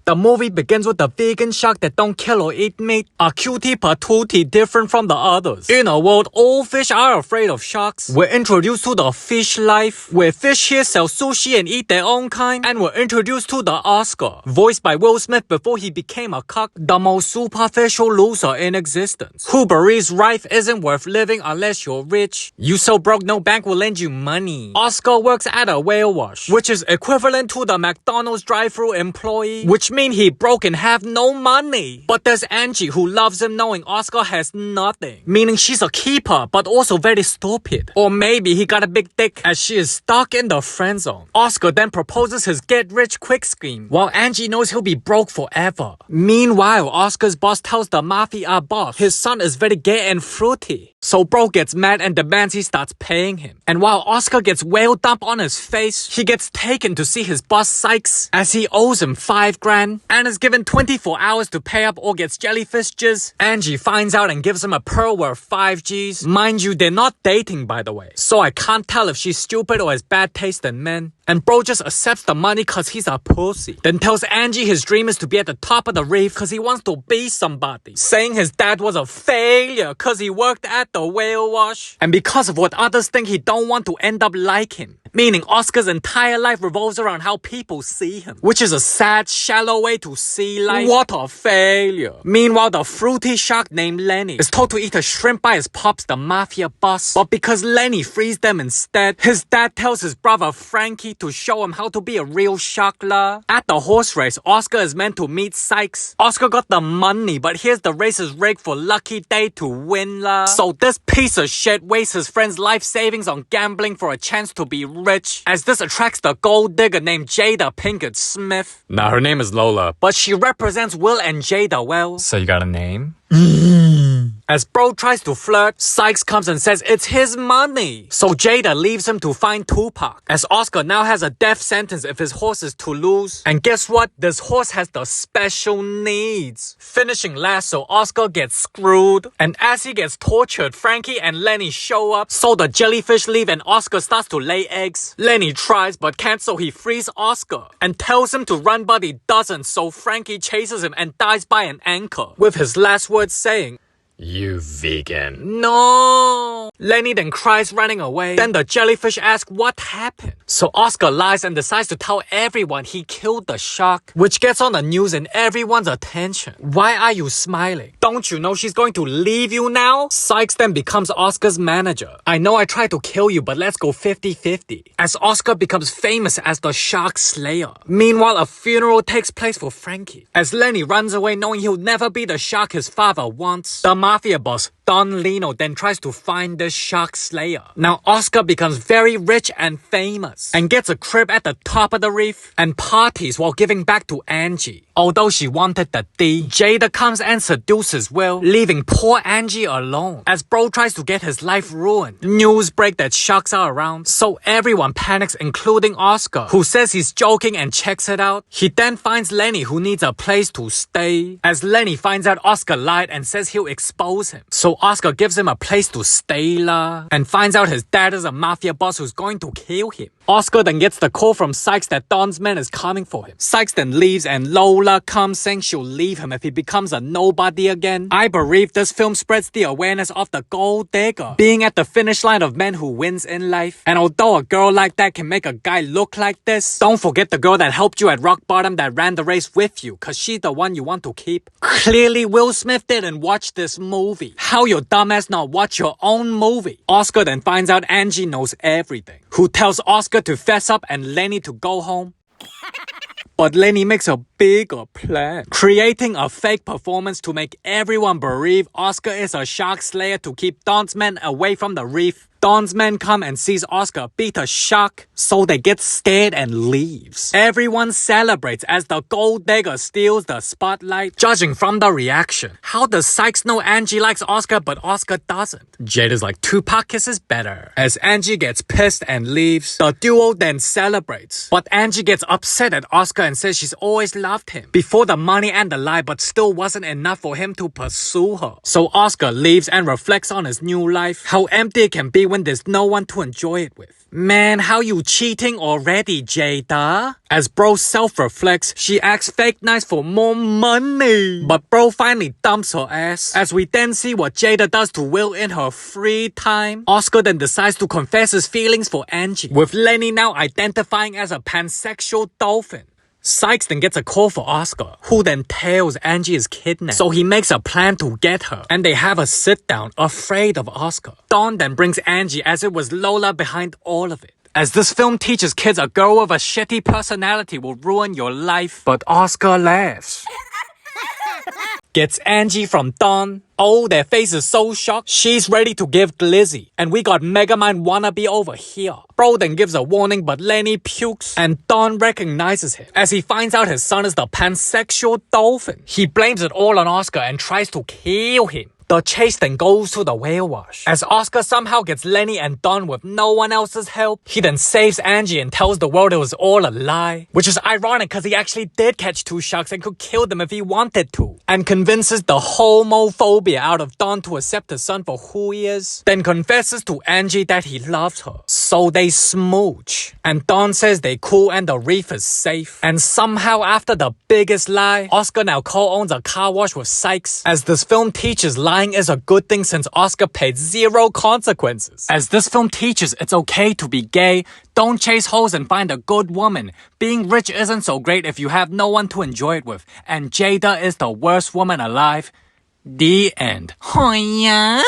The movie begins with a vegan shark that don't kill or eat meat, a cutie patootie different from the others. In a world all fish are afraid of sharks, we're introduced to the fish life, where fish here sell sushi and eat their own kind, and we're introduced to the Oscar, voiced by Will Smith before he became a cuck, the most superficial loser in existence, who believes life isn't worth living unless you're rich. You so broke no bank will lend you money. Oscar works at a whale wash, which is equivalent to the McDonald's drive-thru employee, which means he broke and have no money. But there's Angie who loves him knowing Oscar has nothing, meaning she's a keeper but also very stupid. Or maybe he got a big dick as she is stuck in the friend zone. Oscar then proposes his get-rich-quick scheme, while Angie knows he'll be broke forever. Meanwhile, Oscar's boss tells the mafia boss his son is very gay and fruity. So bro gets mad and demands he starts paying him. And while Oscar gets whale dump on his face, he gets taken to see his boss Sykes as he owes him $5 grand and is given 24 hours to pay up or gets jellyfish jizz. Angie finds out and gives him a pearl worth 5 G's. Mind you, they're not dating by the way, so I can't tell if she's stupid or has bad taste in men. And bro just accepts the money cause he's a pussy. Then tells Angie his dream is to be at the top of the reef cause he wants to be somebody. Saying his dad was a failure cause he worked at the whale wash. And because of what others think he don't want to end up like him. Meaning Oscar's entire life revolves around how people see him. Which is a sad, shallow way to see life. What a failure. Meanwhile, the fruity shark named Lenny is told to eat a shrimp by his pops, the mafia boss. But because Lenny frees them instead, his dad tells his brother Frankie to show him how to be a real shark la. At the horse race, Oscar is meant to meet Sykes. Oscar got the money, but here's the race is rigged for Lucky Day to win la. So this piece of shit wastes his friend's life savings on gambling for a chance to be rich, as this attracts the gold digger named Jada Pinkett Smith. Now her name is Lola, but she represents Will and Jada well. So you got a name? As bro tries to flirt, Sykes comes and says it's his money. So Jada leaves him to find Tupac, as Oscar now has a death sentence if his horse is to lose. And guess what? This horse has the special needs. Finishing last, so Oscar gets screwed. And as he gets tortured, Frankie and Lenny show up. So the jellyfish leave and Oscar starts to lay eggs. Lenny tries but can't, so he frees Oscar and tells him to run, but he doesn't. So Frankie chases him and dies by an anchor, with his last words saying, "You vegan." No! Lenny then cries running away. Then the jellyfish asks what happened. So Oscar lies and decides to tell everyone he killed the shark, which gets on the news and everyone's attention. Why are you smiling? Don't you know she's going to leave you now? Sykes then becomes Oscar's manager. I know I tried to kill you, but let's go 50-50. As Oscar becomes famous as the shark slayer. Meanwhile, a funeral takes place for Frankie. As Lenny runs away knowing he'll never be the shark his father wants, the mafia boss Don Lino then tries to find the shark slayer. Now Oscar becomes very rich and famous and gets a crib at the top of the reef and parties while giving back to Angie. Although she wanted the D, Jada comes and seduces Will, leaving poor Angie alone as bro tries to get his life ruined. News break that sharks are around, so everyone panics including Oscar, who says he's joking and checks it out. He then finds Lenny, who needs a place to stay, as Lenny finds out Oscar lied and says he'll expose him. So Oscar gives him a place to stay la, and finds out his dad is a mafia boss who's going to kill him. Oscar then gets the call from Sykes that Don's man is coming for him. Sykes then leaves and Lola comes saying she'll leave him if he becomes a nobody again. I believe this film spreads the awareness of the gold digger being at the finish line of men who wins in life. And although a girl like that can make a guy look like this, don't forget the girl that helped you at rock bottom that ran the race with you, cause she's the one you want to keep. Clearly Will Smith didn't watch this movie. How your dumbass not watch your own movie? Oscar then finds out Angie knows everything, who tells Oscar to fess up and Lenny to go home. But Lenny makes a bigger plan, creating a fake performance to make everyone believe Oscar is a shark slayer to keep Don's men away from the reef. Don's men come and sees Oscar beat a shark, so they get scared and leaves. Everyone celebrates as the gold digger steals the spotlight. Judging from the reaction, how does Sykes know Angie likes Oscar but Oscar doesn't? Jada's like, Tupac kisses better. As Angie gets pissed and leaves, the duo then celebrates. But Angie gets upset at Oscar and says she's always loved him before the money and the lie, but still wasn't enough for him to pursue her. So Oscar leaves and reflects on his new life, how empty it can be when there's no one to enjoy it with. Man, how you cheating already, Jada? As bro self-reflects, she acts fake nice for more money. But bro finally dumps her ass. As we then see what Jada does to Will in her free time, Oscar then decides to confess his feelings for Angie, with Lenny now identifying as a pansexual dolphin. Sykes then gets a call for Oscar, who then tells Angie is kidnapped. So he makes a plan to get her, and they have a sit-down, afraid of Oscar. Dawn then brings Angie as it was Lola behind all of it. As this film teaches kids a girl with a shitty personality will ruin your life, but Oscar laughs. Gets Angie from Dawn. Oh, their face is so shocked. She's ready to give glizzy. And we got Megamind wannabe over here. Bro then gives a warning, but Lenny pukes. And Dawn recognizes him. As he finds out his son is the pansexual dolphin, he blames it all on Oscar and tries to kill him. The chase then goes to the whale wash. As Oscar somehow gets Lenny and Dawn with no one else's help, he then saves Angie and tells the world it was all a lie. Which is ironic because he actually did catch 2 sharks and could kill them if he wanted to. And convinces the homophobia out of Dawn to accept his son for who he is. Then confesses to Angie that he loves her. So they smooch. And Dawn says they cool and the reef is safe. And somehow after the biggest lie, Oscar now co-owns a car wash with Sykes. As this film teaches lying is a good thing since Oscar paid 0 consequences. As this film teaches it's okay to be gay, don't chase hoes and find a good woman. Being rich isn't so great if you have no one to enjoy it with. And Jada is the worst woman alive. The end. Oh yeah?